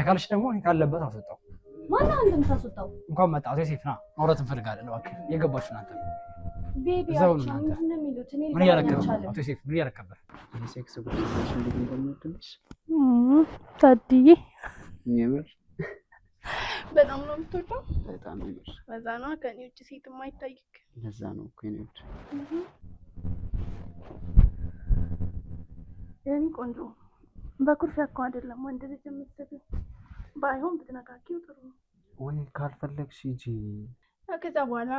ካልሽ ደግሞ ካለበት አስወጣው። ማን አንተ የምታስወጣው? እንኳን መጣ አቶ ዮሴፍ ና ማውራት እንፈልጋለን። እባክህ የገባችሁ እናንተ ቤቢ አቻ ምን እንደሚሉት እኔ ምን ያረከበ አቶ ዮሴፍ ምን ያረከበ ሴክስ ጉዳዮች እንደምትልሽ ታድዬ የምር በጣም ነው የምትወደው። በጣም የምር በዛ ነው ከኔ ውጭ ሴት የማይታይክ። ለዛ ነው እኮ የኔ ውድ የኔ ቆንጆ በኩርፊያ እኮ አይደለም ወንድ ልጅ የምትሰቢው። ባይሆን ብትነካኪው ጥሩ ነው። ወይ ካልፈለግሽ ሂጂ። ከዛ በኋላ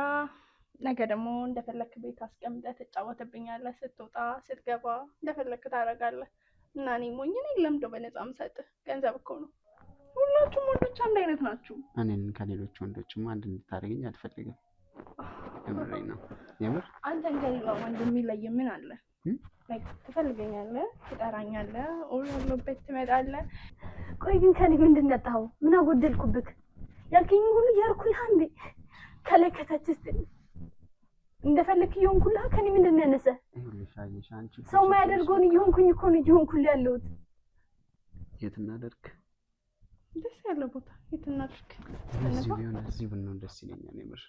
ነገ ደግሞ እንደፈለክ ቤት አስቀምጠህ ትጫወትብኛለህ። ስትወጣ ስትገባ እንደፈለክ ታደርጋለህ። እና እኔ ሞኝ ነኝ ለምዶ በነፃ የምሰጥህ ገንዘብ እኮ ነው። ሁላችሁም ወንዶች አንድ አይነት ናችሁ። እኔን ከሌሎች ወንዶችም አንድ እንድታደርገኝ አልፈልግም። የምሬን ነው የምር። አንተን ከሌላ ወንድ የሚለይ ምን አለ? ትፈልገኛለህ፣ ትጠራኛለህ፣ ያለሁበት ትመጣለህ። ቆይ ግን ከኔ ምንድን ነጣኸው? ምን አጎደልኩብክ? ያልከኝ ሁሉ እያደረኩልህ እንዴ? ከላይ ከታች ስትል እንደፈለክ እየሆንኩልህ ከኔ ምንድን ነው ያነሰህ? ሰው ማያደርገውን እየሆንኩኝ እኮ ነው እየሆንኩልህ ያለሁት። የት እናደርግ? ደስ ያለ ቦታ የት እናደርግ? እዚህ ብንሆን ደስ ይለኛል የምር።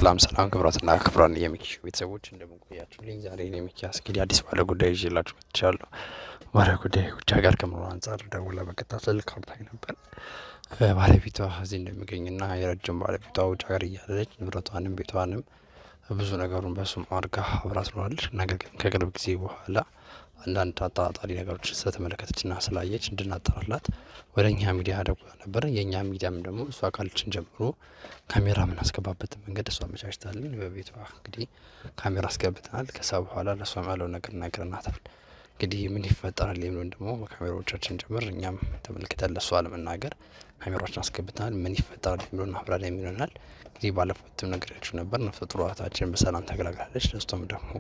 ሰላም ክብራትና ክብራን የሚኪ ቤተሰቦች እንደምን ቆያችሁልኝ? ዛሬ እኔ ሚኪያስ እንግዲህ አዲስ ባለ ጉዳይ ይዤላችሁ መጥቻለሁ። ባለ ጉዳይ ውጭ ሀገር ከመሆኑ አንጻር ደውላ በቀጥታ ስልክ አውርታኝ ነበር። ባለቤቷ እዚህ እንደሚገኝና የረጅም ባለቤቷ ውጭ ሀገር እያለች ንብረቷንም ቤቷንም ብዙ ነገሩን በሱም አድርጋ አብራ ትኖራለች። ነገር ግን ከቅርብ ጊዜ በኋላ አንዳንድ አጠራጣሪ ነገሮች ስለተመለከተችና ስላየች እንድናጠራላት ወደ እኛ ሚዲያ ደውላ ነበር። የእኛ ሚዲያም ደግሞ እሷ ካለችን ጀምሮ ካሜራ የምናስገባበትን መንገድ እሷ አመቻችታለን። በቤቷ እንግዲህ ካሜራ አስገብተናል። ከዛ በኋላ ለእሷ ያለው ነገር ነግረናታል። እንግዲህ ምን ይፈጠራል የሚለውን ደግሞ በካሜራዎቻችን ጀምር እኛም ተመልክተን ለእሷ ለመናገር ካሜራዎችን አስገብተናል። ምን ይፈጠራል የሚለውን አብራላ የሚሆናል። እንግዲህ ባለፈውትም ነግሬያችሁ ነበር። ነፍሰ ጡር እህታችን በሰላም ተገላግላለች። ለእሷም ደግሞ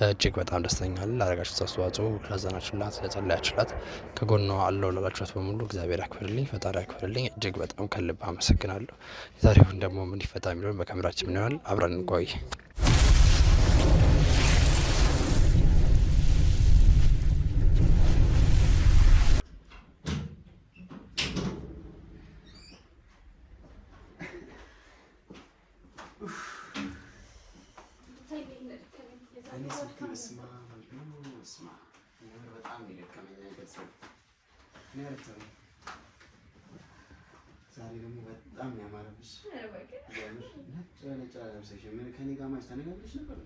እጅግ በጣም ደስተኛ ነን። ላደረጋችሁት አስተዋጽኦ፣ ላዘናችሁላት፣ ለጸለያችሁላት፣ ከጎኗ አለው ላላችሁት በሙሉ እግዚአብሔር ያክብርልኝ፣ ፈጣሪ ያክብርልኝ። እጅግ በጣም ከልብ አመሰግናለሁ። ዛሬውን ደግሞ ምን ይፈጠራል የሚለውን በካሜራችን ምን ይሆናል አብረን እንቆይ። ዛሬ ደግሞ በጣም ያማረብሽ ነጭ ለብሰሽ ምን ከኔ ጋር ማች ተነጋግረሽ ነበር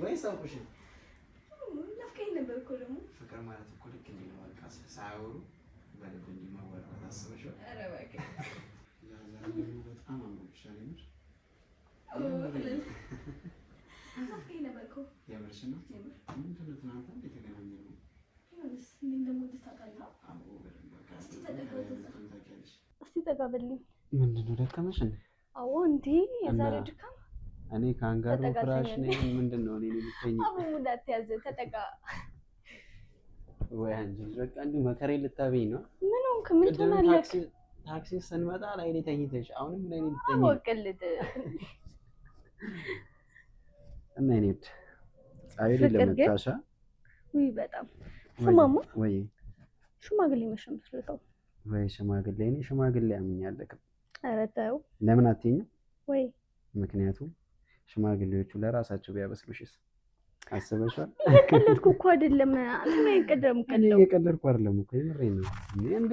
ወይስ አውቀሽ? ናፍቀኝ ነበር እኮ ደግሞ። ፍቅር ማለት እኮ ልክ እንዲህ ነው። በቃ ሳያወሩ በልብ እንዲህ ማወራት አስበሽው? ኧረ እባክህ ዛሬ ደግሞ በጣም አምሮብሻል። ናፍቀኝ ነበር እኮ። የምርሽ ነው? ምንድን ነው ትናንት እንዴት የተገናኘ ነው? እስቲ ተጋበልኝ። ምንድን ነው ደከመሽ እንዴ? አዎ እንዴ የዛሬ ድካም። እኔ ካንጋሩ ፍራሽ ነኝ። ምንድን ነው እኔ ልትተኝ? አቡ ሙዳት ያዘ ተጠቃ ወይ አንቺ በቃ እንዲሁ መከሬ ልታበኝ ነው። ምን ሆንክ? ምን ትሆናለህ? ታክሲ ስንመጣ ላይ እኔ ተኝተሽ አሁንም ላይ እኔ ልትተኝ? ወቅልት እና እኔ ጻይል ለመታሻ ወይ በጣም ስማማ ወይ ሽማግሌ መሸምስልተው ወይ ሽማግሌ እኔ ሽማግሌ አምኛለሁ። ኧረ ተው። ለምን አትይኝም? ወይ ምክንያቱም ሽማግሌዎቹ ለራሳቸው ቢያበስሉሽስ አስበሻል? እየቀለድኩ እኮ አይደለም። አንተ የቀደም ቀልደው እየቀለድኩ አይደለም እኮ የምሬን ነው። እንዴ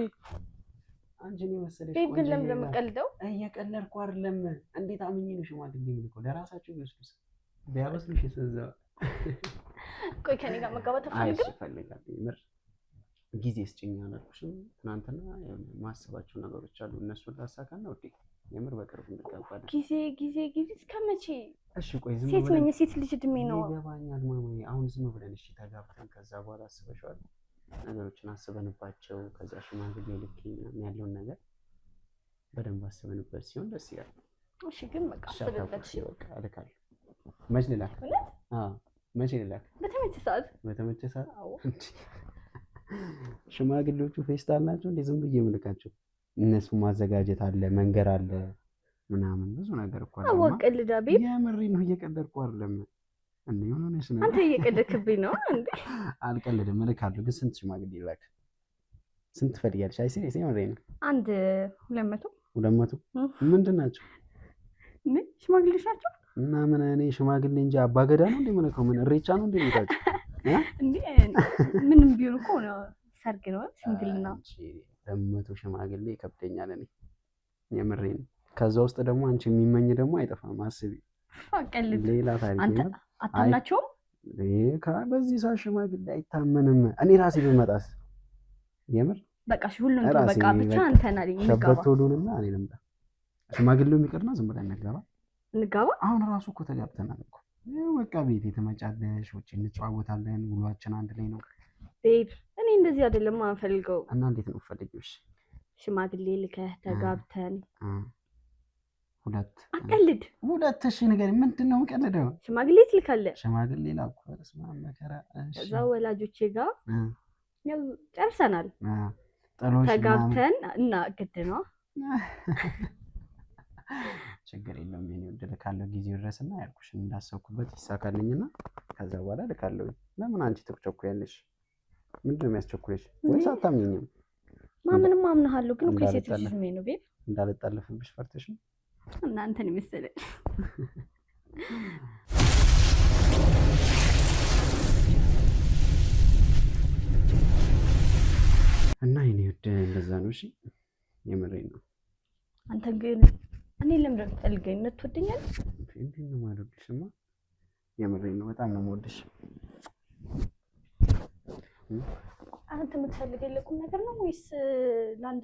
አንቺ ነው መሰለሽ ቤት ግን ለምን ለምቀልደው? እየቀለድኩ አይደለም። እንዴት አምኜ ነው ሽማግሌ የምልከው? ለራሳቸው ቢያበስሉሽስ እዛው ቆይ ከኔ ጋር መጋባት አፈልግም። እፈልጋለሁ የምር ጊዜ ስጭኝ አላልኩሽም? ትናንትና ማስባቸው ነገሮች አሉ። እነሱን ላሳካና ወዴ የምር በቅርብ እንጋባለን። ጊዜ እስከመቼ? እሺ ቆይ ዝም ሴት ነኝ፣ ሴት ልጅ እድሜ ነው። ይገባኛል ማማዬ። አሁን ዝም ብለን እሺ ተጋብተን ከዛ በኋላ አስበሽዋል ነገሮችን አስበንባቸው ከዛ ሽማግሌ ልክ ያለውን ነገር በደንብ አስበንበት ሲሆን ደስ ይላል። እሺ ግን በቃ አስበንበት። እሺ በቃ እልካለሁ። መች ልላክ? መቼ ልላክ? በተመቸ ሰዓት። አዎ ሽማግሌዎቹ ፌስታል ናቸው እንዴ? ዝም ብዬ የምልካቸው እነሱ ማዘጋጀት አለ፣ መንገር አለ ምናምን ብዙ ነገር እኮ አለ። አወቀልዳ ቤብ የምሬ ነው፣ እየቀለድኩ አይደለም። እንዴ ሆነሽ ነው? አንተ እየቀለድክብኝ ነው እንዴ? አልቀልድም፣ እልካለሁ። ግን ስንት ሽማግሌ ላክ? ስንት ትፈልጊያለሽ? አይ ሲሪየስ የምሬ ነው። አንድ 200 ምንድን ናቸው? ምን ሽማግሌዎች ናቸው? እና ምን እኔ ሽማግሌ እንጂ አባገዳ ነው እንዴ? የምልከው ምን እሬቻ ነው እንዴ? ልታችሁ እንዴ ምንም ቢሆን እኮ ነው ሰርግ ነው ሽምግልና። 200 ሽማግሌ ይከብደኛል እኔ የምሬን። ከዛ ውስጥ ደግሞ አንቺ የሚመኝ ደግሞ አይጠፋም። አስቢ። አቀልድ ሌላ ታሪክ ነው። አታምናቸውም? በዚህ ሰዓት ሽማግሌ አይታመንም። እኔ ራሴ ብመጣስ? የምር በቃ ሁሉም በቃ ብቻ አንተና ሸበቶሉንና እኔ ልምጣ። ሽማግሌው የሚቀርና ዝም ብለን እንጋባ። አሁን ራሱ እኮ ተጋብተናል እኮ። በቃ ቤት የተመጫለሽ ውጪ እንጨዋወታለን። ውሏችን አንድ ላይ ነው። ቤብ እኔ እንደዚህ አይደለም የምፈልገው። እና እንዴት ነው ፈልጊውሽ? ሽማግሌ ልከህ ተጋብተን አቀልድ 2000 ነገር ምንድነው የምቀልደው? ሽማግሌ ትልካለህ? ሽማግሌ ላኩ በስመ አብ መከራ። ከዛ ወላጆቼ ጋር ያው ጨርሰናል። ጥሎሽ ተጋብተን እና ግድ ነው። ችግር የለውም። የኔ ወደ ልካለሁ ጊዜው ድረስና ያልኩሽን እንዳሰብኩበት ይሳካልኝና ከዛ በኋላ ልካለሁ። ለምን አንቺ ትቸኩያለሽ? ምንድነው የሚያስቸኩልሽ? ወይስ አታምኚኝም? ማምንም አምናለሁ፣ ግን እኮ የሴት ልጅ ነው ቤብ። እንዳልጣለፍብሽ ፈርተሽ ነው? እናንተን መሰለኝ። እና የኔ ወደ እንደዛ ነው። እሺ የምሬን ነው። አንተ ግን እኔ ለምን ፈልገኝ ነው ትወደኛለህ? እንዴ ነው ማለትሽማ? የምሬን ነው። በጣም ነው የምወድሽ። አንተ የምትፈልገኝ ለቁም ነገር ነው ወይስ ለአንድ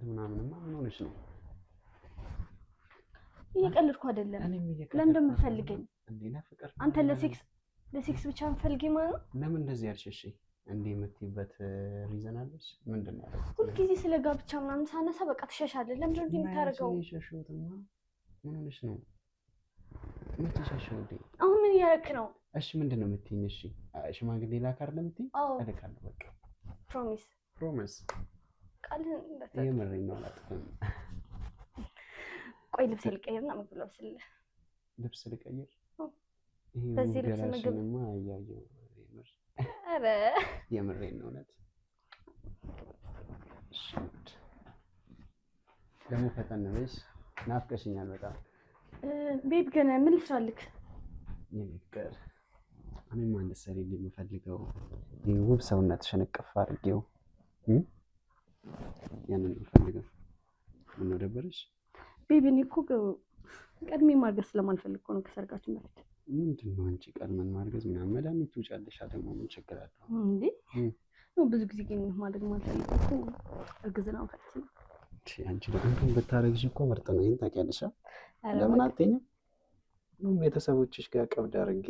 ምናምንማ? ምን ሆነሽ ነው? እየቀለድኩ አይደለም። ለምን እንደምትፈልገኝ እንዴ? ለፍቅር አንተ ለሴክስ ብቻ የምትፈልገኝ ማለት ነው? ለምን እንደዚህ ያልሽሽ? እንዴ የምትይበት ሪዘን አለሽ? ምንድነው ያለው? ሁልጊዜ ስለ ጋብቻ ምናምን ሳነሳ በቃ ትሸሻለህ። ለምንድን ነው የምታደርገው? ሸሽውትማ። ምን ሆነሽ ነው? ምን ተሸሽው? አሁን ምን እያደረክ ነው? እሺ ምንድነው የምትይኝ? እሺ ሽማግሌ ላክ አይደል የምትይኝ? እልካለሁ በቃ ፕሮሚስ ቃል የምሬን ነው። አላጥፍም። ቆይ ልብስ ልቀይርና ምግብ ልብስልህ። ልብስ ልቀይር? በዚህ ልብስ ምግብ አያየው። ኧረ የምሬን ነው። እውነት ደግሞ ፈጠን በይሽ፣ ናፍቀሽኛል በጣም ቤብ። ግን ምን ልስራልክ? ይልቀር እኔማ እንድትሰሪልኝ የምፈልገው ውብ ሰውነትሽን እቅፍ አድርጌው ያንን የምፈልገው። ምነው ደበረሽ? ቤቢ እኔ እኮ ቀድሜ ማርገዝ ስለማልፈልግ እኮ ነው ከሰርጋችን በፊት። ምንድን ነው አንቺ ቀድመን ማርገዝ ምናምን? መድኃኒት ትውጫለሽ ደግሞ ምን ችግር አለው እንዴ? ብዙ ጊዜ ግን ማድረግ ማልፈልግ እኮ እርግዝናው ፈት ነው። አንቺ አንተን ብታረግሽ እኮ ምርጥ ነው። ይሄን ታውቂያለሽ? ለምን አትተኝም? ቤተሰቦችሽ ጋር ቀብድ አድርጌ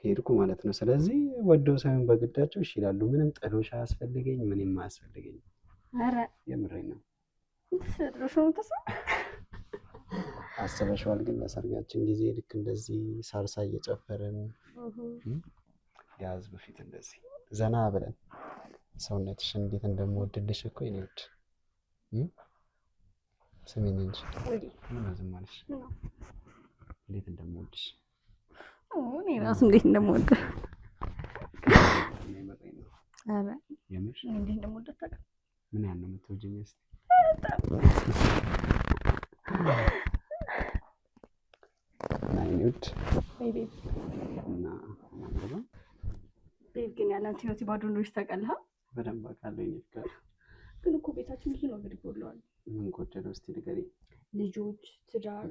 ሄድኩ ማለት ነው። ስለዚህ ወደው ሳይሆን በግዳቸው እሺ ይላሉ። ምንም ጥሎሽ አያስፈልገኝ፣ ምንም አያስፈልገኝ። ኧረ የምሬን ነው። ጥሎሽ ነው ተሰ አስበሽዋል? ግን ለሰርጋችን ጊዜ ልክ እንደዚህ ሳርሳ እየጨፈርን ያዝ በፊት እንደዚህ ዘና ብለን ሰውነትሽን እንዴት እንደምወድልሽ እኮ የኔ ውድ ስሚኝ እንጂ ምን ዝም አለሽ? እንዴት እንደምወድሽ እኔ ራሱ እንዴት እንደምወድህ ኧረ የምር እንዴት እንደምወድህ ታውቃለህ? ምን ያህል ነው የምትወጂኝ? እስኪ ናይኒውድ ቤቢ እና ማንበብ ቤቢ ግን ያላንተ ህይወት ባዶ እንደሆነች ታውቃለህ? በደንብ አውቃለሁ። የእኔ ፍቅር ግን እኮ ቤታችን ብዙ ነገር ይጎድለዋል። ምን ጎደለው? እስኪ ንገሪኝ። ልጆች፣ ትዳር፣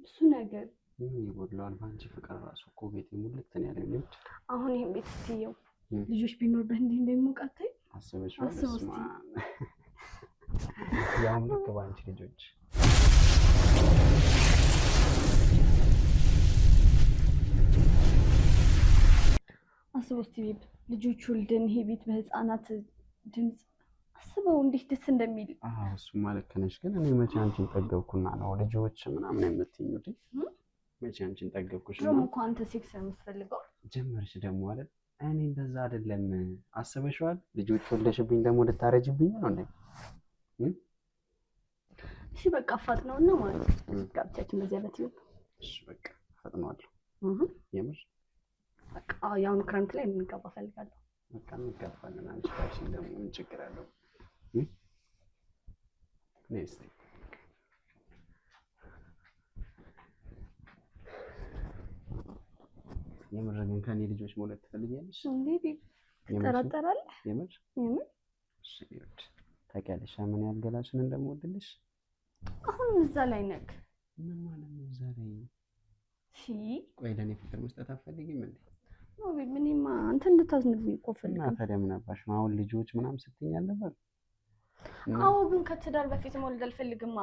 ብዙ ነገር ምን ይጎድለዋል? በአንቺ ፍቅር ራሱ እኮ ቤቴ ሙልት ነው ያለው። ልጅ አሁን ይሄን ቤት ስትየው ልጆች ቢኖርበት እንዲህ እንደሚሞቅ አታይ? አስበሽው? ያው ልክ በአንቺ ልጆች አስበው እስኪ ቤብ፣ ልጆች ወልደን ይሄ ቤት በህፃናት ድምፅ አስበው እንዴት ደስ እንደሚል። እሱማ ልክ ነሽ። ግን እኔ መቼ አንቺን ጠገብኩና ነው ልጆች ምናምን የምትይኝ? መቼ አንቺን ጠገብኩሽ? ድሮም እኮ አንተ ሴክስ ነው የምትፈልገው። ጀመርሽ ደግሞ አይደል? እኔ እንደዛ አይደለም አስበሽዋል? ልጆች ወልደሽብኝ ደግሞ ልታረጅብኝ ነው እንዴ? እሺ በቃ አፋጥነውና ማለት ጋብቻችን በዚህ ዓመት ይሁን። እሺ በቃ አፋጥነዋለሁ። የምር በቃ ያው ክረምት ላይ እንጋባ ፈልጋለሁ። በቃ እንጋባለን። አንቺ ካልሽኝ ደግሞ ምን ችግር አለው? ነስቲ የምር ግን ከኔ ልጆች መውለድ ትፈልጊያለሽ እንዴ? ትጠራጠራለህ? የምር እሺ ይወድ ታውቂያለሽ ምን ያህል ገላሽን እንደምወድልሽ። አሁን እዛ ላይ ነክ ምን ማለት ነው እዛ ላይ? እሺ ቆይ ለኔ ፍቅር መስጠት አትፈልጊም እንዴ? ነው ምንማ አንተ እንድታዝንብኝ እኮ ፈልግ። እና ታዲያ ምን አባሽ ነው አሁን ልጆች ምናምን ስትይኝ አልነበር? አዎ ግን ከትዳር በፊት መውለድ አልፈልግማ።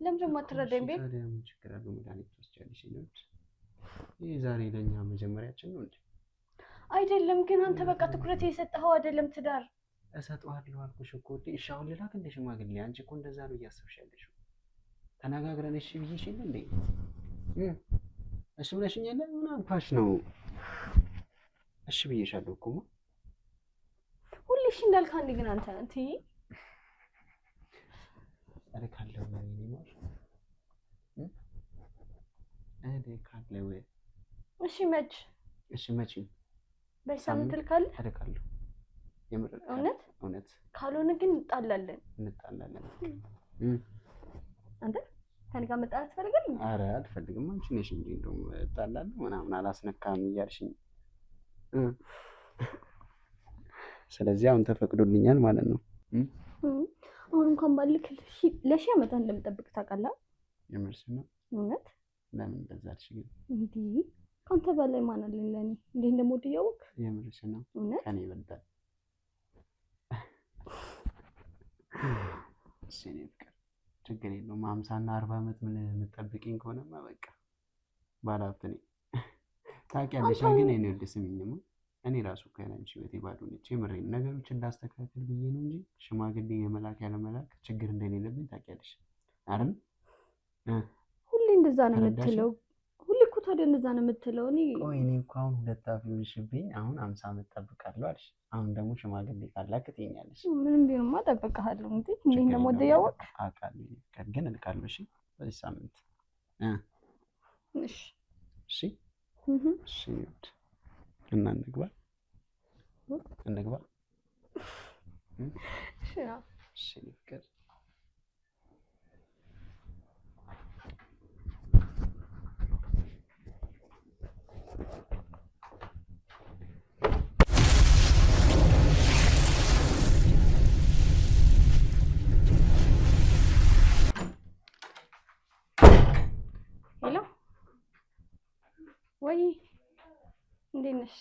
ለምን ደግሞ አትረዳኝ? ቤት ታዲያ ምን ችግር አለው? መድኃኒት ትወስጃለሽ ይሉት። ይሄ ዛሬ ለኛ መጀመሪያችን ነው እንዴ? አይደለም ግን አንተ በቃ ትኩረት የሰጠኸው አይደለም ትዳር። እሰጠዋለሁ አልኩሽ እኮ እንዴ። እሺ አሁን ልላክ እንደ ሽማግሌ? አንቺ እኮ እንደዛ ነው እያሰብሽ ያለሽው። ተነጋግረን እሺ ብዬሽ የለ እንዴ? እሺ ብለሽኝ የለ? ምን አባሽ ነው? እሺ ብዬሻለሁ እኮ ሁሌ እሺ እንዳልክ አንዴ ግን አንተ እንትይ እልካለሁ ነው የሚኖር እልካለሁ። እሺ መች? እሺ መች? በሳምንት እልካለሁ። እልካለሁ። የምር እውነት ካልሆነ ግን እንጣላለን። አንተ ከእኔ ጋር መጣላት ትፈልጋለህ? ኧረ አልፈልግም። አንቺ ነሽ እንጂ እንደውም እጣላለሁ ምናምን አላስነካም እያልሽኝ። ስለዚህ አሁን ተፈቅዶልኛል ማለት ነው። አሁን እንኳን ባልክ ለሺህ ዓመት እንደምጠብቅ ታውቃለህ? የምርሽ ነው? እውነት? ለምን እንደዛ አልሽ ግን? እንዴ ካንተ በላይ ማን አለኝ ለኔ? እንዴ እንደምወድ እያወቅህ? የምርሽ ነው? እውነት? ከኔ ይበልጣል። እሺ እኔ ፍቅር ችግር የለውም። 50 እና 40 ዓመት ምን የምትጠብቂኝ ከሆነማ በቃ ባለሀብት ነኝ። ታውቂያለሽ ግን እኔ ወደ ስሚኝማ እኔ ራሱ ከላንቺ ህይወቴ ባዶ ነች። የምሬን ነገሮች እንዳስተካክል ብዬ ነው እንጂ ሽማግሌ የመላክ ያለ መላክ ችግር እንደሌለብኝ ታውቂያለሽ አይደል? ሁሌ እንደዛ ነው የምትለው። ሁሌ እኮ ታዲያ እንደዛ ነው የምትለው። ቆይ እኔ እኮ አሁን ሁለት አፍ ይሆንሽብኝ። አሁን 50 ዓመት እጠብቃለሁ አልሽ። አሁን ደግሞ ሽማግሌ ካላክ ትይኛለሽ። ምንም ቢሆንማ እጠብቅሃለሁ እንዴ እንዴ እንደምወድ እያወቅህ አውቃለሁ። ግን እልካለሁ። እሺ በዚህ ሳምንት እሺ እሺ እሺ ይወድ እና እንግባ። እሺ እሺ ፍቅር ሄሎ ወይ እንዴት ነሽ?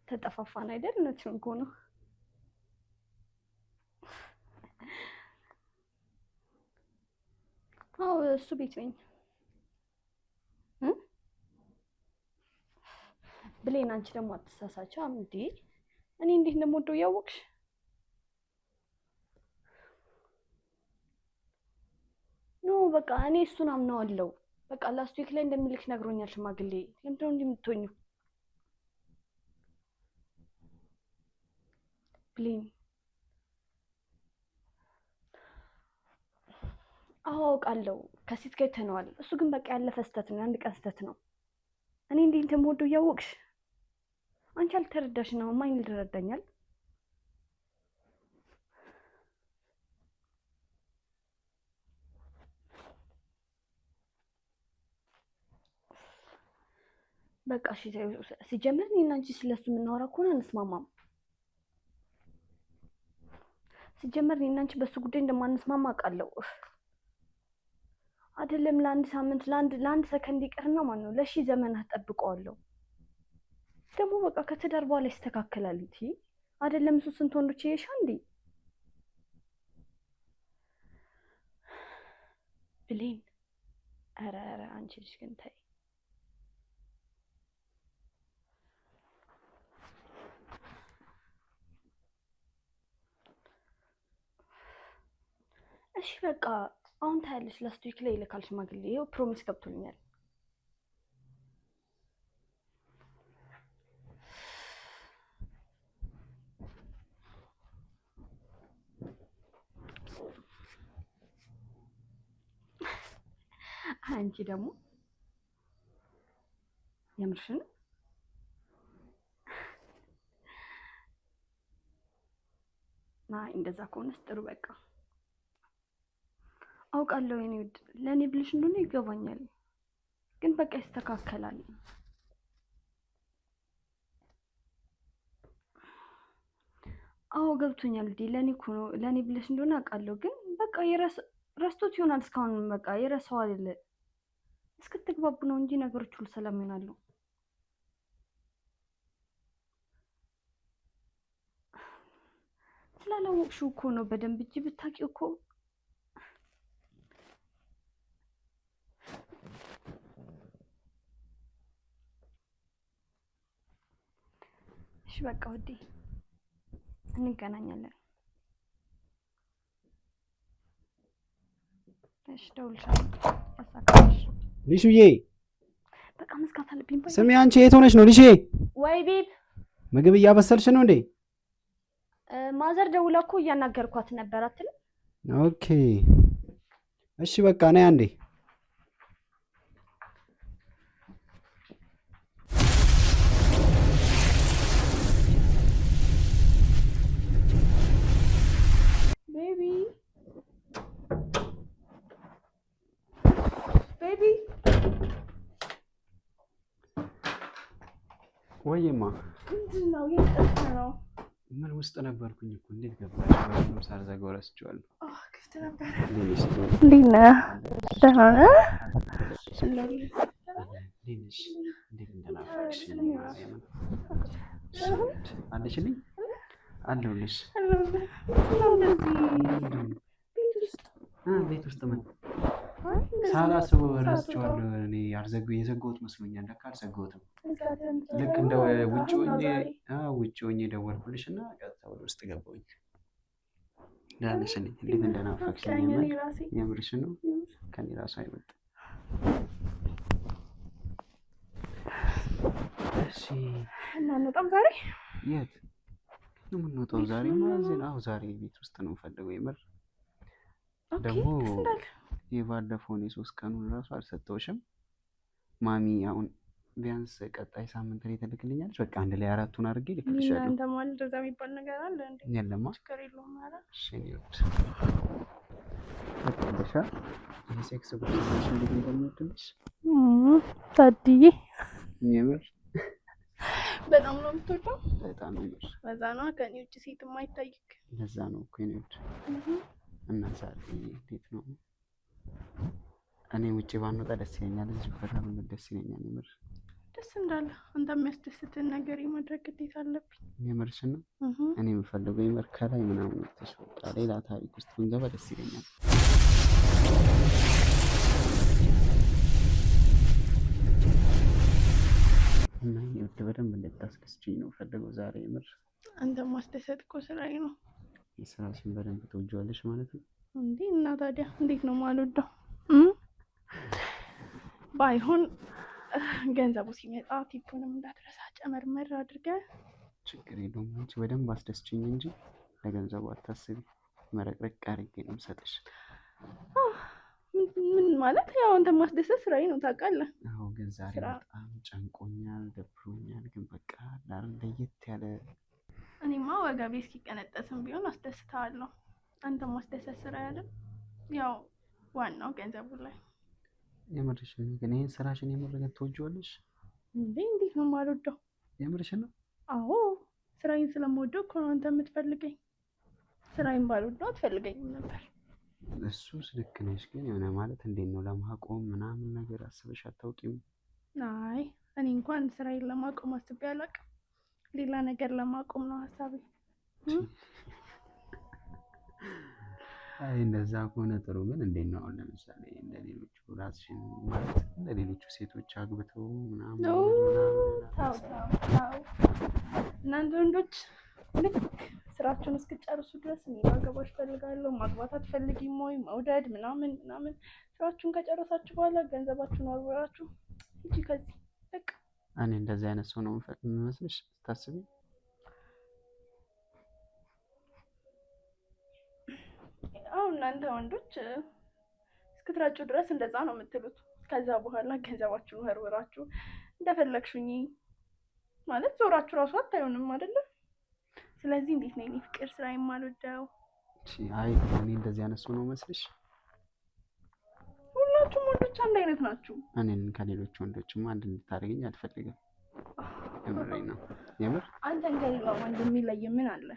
ተጠፋፋን አይደል? እውነትሽን እኮ ነው። አዎ እሱ ቤት ነኝ። ብሌን አንቺ ደግሞ አትሳሳቸው እንዴ! እኔ እንዴት እንደምወደው እያወቅሽ ኖ በቃ እኔ እሱን አምነዋለሁ። በቃ ላስት ዊክ ላይ እንደሚልክሽ ነግሮኛል ሽማግሌ። ለምንድን ነው እንዲህ የምትሆኚው? ብሌን አዎ አውቃለሁ፣ ከሴት ጋር ተነዋል። እሱ ግን በቃ ያለፈ ስህተት ነው፣ የአንድ ቀን ስህተት ነው። እኔ እንዴት እንደምወደው እያወቅሽ አንቺ አልተረዳሽ ነው። ማን ይረዳኛል? በቃ እሺ ሲጀምር እኔና አንቺ ስለሱ የምናወራ ከሆነ አንስማማም። ሲጀመር እኔና አንቺ በሱ ጉዳይ እንደማንስማማ አውቃለሁ። አይደለም ለአንድ ሳምንት ለአንድ ሰከንድ ይቅርና ማለት ነው ለሺህ ዘመናት ጠብቀዋለሁ። ደግሞ በቃ ከትዳር በኋላ ይስተካከላል እንጂ አይደለም እሱ ስንት ወንዶች ይየሻ እንዴ ብሌን። ኧረ አንቺ ልጅ ግን ተይ። እሺ በቃ አሁን ታያለሽ። ላስት ዊክ ላይ ይልካል ሽማግሌ። ይኸው ፕሮሚስ ገብቶልኛል። አንቺ ደግሞ የምርሽን ናይ እንደዛ ከሆነስ ጥሩ በቃ አውቃለሁ የኔ ውድ ለኔ ብለሽ እንደሆነ ይገባኛል ግን በቃ ይስተካከላል አዎ ገብቶኛል ለኔ እኮ ነው ለኔ ብለሽ እንደሆነ አውቃለሁ ግን በቃ ረስቶት ይሆናል እስካሁን በቃ የረሳው አይደለ እስክትግባቡ ነው እንጂ ነገሮች ሁሉ ሰላም ይሆናሉ ስላላወቅሽው እኮ ነው በደንብ እጅ ብታውቂው እኮ እሺ በቃ ወዴ እንገናኛለን እሺ ደውልሻለሁ ያሳካሽ ሊሹዬ በቃ መስካት አለብኝ ስሚ አንቺ የት ሆነሽ ነው ሊሼ ወይ ቤት ምግብ እያበሰልሽ ነው እንዴ ማዘር ደውላ እኮ እያናገርኳት ነበር አትል ኦኬ እሺ በቃ ነይ አንዴ ቤቢ ወይማ ምንድነው የጠፋ ነው ምን ውስጥ ነበርኩኝ እኮ እንዴት ገባሽ ነው ሳልዘጋው ረስቼዋለሁ ክፍት ነበር ሊና ደህና ነህ ሊንሽ እንዴት እንደናፈቅሽ አለሽልኝ አለሁልሽ ቤት ውስጥ ምን ሳላስበው ረስቼዋለሁ እኔ የዘጋሁት መስሎኛል ለካ አልዘጋሁትም ልክ እንደ ውጭ ሆኜ ደወልኩልሽ እና ቀጥታ ወደ ውስጥ ገባሁኝ ደህና ነሽልኝ እንዴት እንደናፈቅሽኝ የምርሽን ነው ከኔ ራሱ አይበልጥም እሺ እና እንወጣም ዛሬ የት ነው የምንወጣው ዛሬ ማዘን ዛሬ ቤት ውስጥ ነው የምፈልገው የምር ደግሞ የባለፈውን የ3 ቀኑን ራሱ አልሰጠውሽም ማሚ አሁን ቢያንስ ቀጣይ ሳምንት ላይ ትልክልኛለች በቃ አንድ ላይ 4ቱን አድርጌ ልክልሻለሁ እናንተ ማለት እንደዛ የሚባል ነገር አለ እንዴ የለማ ችግር የለውም ማለት እሺ ነው በቃ ይሄ ሴክስ ብቻሽ እንዴት እንደምትልሽ ታዲዬ የምር በጣም ነው የምትወደው በጣም ነው በዛ ነው ከኔ ውጭ ሴት የማይታይክ ለዛ ነው እኮ የኔ ውድ እና ዛሬ እንዴት ነው እኔ ውጪ ባንወጣ ደስ ይለኛል እዚህ ፈታ ብንል ደስ ይለኛል የምር ደስ እንዳለ አንተ የሚያስደስትን ነገር የማድረግ ግዴታ አለብኝ የምርሽ ነው እኔ የምፈልገው የምር ከላይ ምናምን ተሽወጣ ሌላ ታሪክ ውስጥ ብንገባ ደስ ይለኛል እና ይወድ በደንብ እንድታስደስችኝ ነው ፈልገው ዛሬ የምር አንተ ማስደሰት እኮ ስራዬ ነው የስራሽን በደንብ ትወጂዋለሽ ማለት ነው እንዴ እና ታዲያ እንዴት ነው የማልወደው ባይሆን ገንዘቡ ሲመጣ ቲፑንም እንዳትረሳ ጨመርመር አድርገህ ችግር የለውም አንቺ በደንብ አስደስችኝ እንጂ ለገንዘቡ አታስቢ መረቅረቅ አድርጌ ነው የምሰጥሽ ምን ማለት ያው አንተ ማስደሰት ስራዬ ነው ታውቃለህ አዎ ግን ዛሬ በጣም ጨንቆኛል ደብሮኛል ግን በቃ ለየት ያለ እኔማ ወገቤ እስኪቀነጠስም ቢሆን አስደስታለሁ አንተ ማስደሰት ስራ አይደል ያው ዋናው ገንዘቡ ላይ የምርሽ ነው ግን ይሄን ስራሽን የምርገን ትወጂዋለሽ እንዴ እንዴት ነው የማልወደው የምርሽ ነው አዎ ስራዬን ስለምወደው እኮ ነው አንተ የምትፈልገኝ ስራዬን ባልወደው አትፈልገኝም ነበር እሱስ ልክ ነሽ ግን የሆነ ማለት እንዴት ነው ለማቆም ምናምን ነገር አስበሽ አታውቂም አይ እኔ እንኳን ስራዬን ለማቆም አስቤ አላውቅም ሌላ ነገር ለማቆም ነው ሐሳቤ አይ እንደዛ ከሆነ ጥሩ ግን እንዴት ነው አሁን ለምሳሌ እንደሌሎቹ ራስሽን ማለት እንደሌሎቹ ሴቶች አግብተው ምናምን ታው እናንተ ወንዶች ልክ ስራችሁን እስክጨርሱ ድረስ እኔ ማገባሽ ፈልጋለሁ ማግባት አትፈልጊም ወይ መውደድ ምናምን ስራችሁን ከጨረሳችሁ በኋላ ገንዘባችሁን አወራችሁ እጂ ከዚህ በቃ እኔ እንደዚህ አይነት ሰው ነው የምመስልሽ ታስቢ አሁን እናንተ ወንዶች እስክትራጩ ድረስ እንደዛ ነው የምትሉት ከዛ በኋላ ገንዘባችሁን ወርውራችሁ እንደፈለግሽኝ ማለት ዞራችሁ ራሱ አታዩንም አይደለ? ስለዚህ እንዴት ነው የኔ ፍቅር ስራ የማልወደው? አይ እኔ እንደዚህ አይነት ሰው ነው መስልሽ? ሁላችሁም ወንዶች አንድ አይነት ናችሁ። እኔን ከሌሎች ወንዶችም አንድ እንድታደርገኝ አልፈልግም። የምሬን ነው። የምር አንተን ከሌላ ወንድ የሚለይ ምን አለ?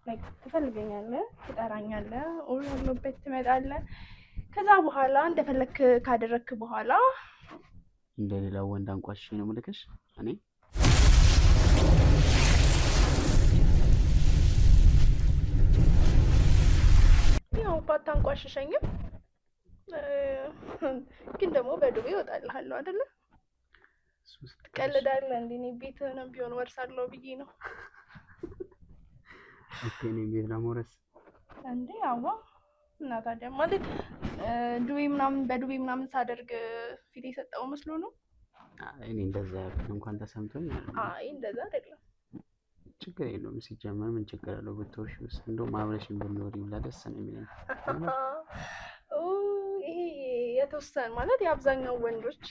ላይክ ትፈልገኛለህ፣ ትጠራኛለህ፣ ኦር ያለበት ትመጣለህ። ከዛ በኋላ እንደፈለክ ካደረክ በኋላ እንደሌላው ወንድ አንቋሽሽ ነው የምልክሽ እኔ ያው ባታንቋሽሸኝም ግን ደግሞ በዱቤ እወጣልሃለሁ አይደለ? ትቀልዳለህ እንዴ? እኔ ቤትህንም ቢሆን ወርሳለሁ ብዬ ነው። እኮ እኔ ቤት ለመውረስ እንዴ? አዋ እና ታዲያ ማለት ዱቤ ምናምን በዱቤ ምናምን ሳደርግ ፊት የሰጠው መስሎ ነው? እኔ እንደዛ ያልኩት እንኳን ተሰምቶኝ። አይ እንደዛ አይደለም። ችግር የለውም። ሲጀመር ምን ችግር አለው ብትወርሺውስ? እንደውም አብረሽኝ ብንኖሪ ብላ ደስ ነው የሚለኝ። ይሄ የተወሰነ ማለት የአብዛኛው ወንዶች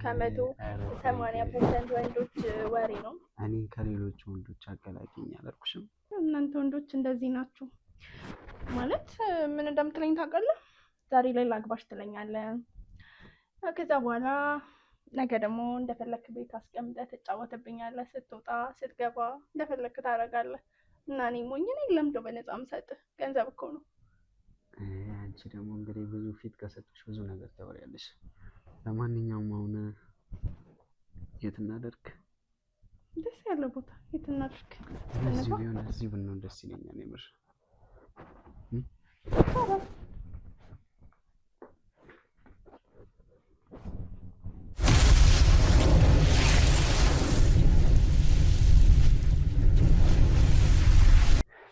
ከ180% ወንዶች ወሬ ነው። እኔ ከሌሎች ወንዶች አቀላቂኝ አላልኩሽም? እናንተ ወንዶች እንደዚህ ናችሁ። ማለት ምን እንደምትለኝ ታውቃለህ? ዛሬ ላይ ላግባሽ ትለኛለህ። ከዛ በኋላ ነገ ደግሞ እንደፈለክ ቤት አስቀምጠህ ትጫወትብኛለህ። ስትወጣ ስትገባ እንደፈለክ ታደርጋለህ። እና እኔ ሞኝ ነኝ? ለምንድነው በነፃ የምሰጥህ? ገንዘብ እኮ ነው። አንቺ ደግሞ እንግዲህ ብዙ ፊት ከሰጡሽ ብዙ ነገር ታወሪያለሽ። ለማንኛውም አሁን የት እናደርግ? ደስ ያለ ቦታ የት እናደርግ? እዚህ ብንሆን ደስ ይለኛል የምር።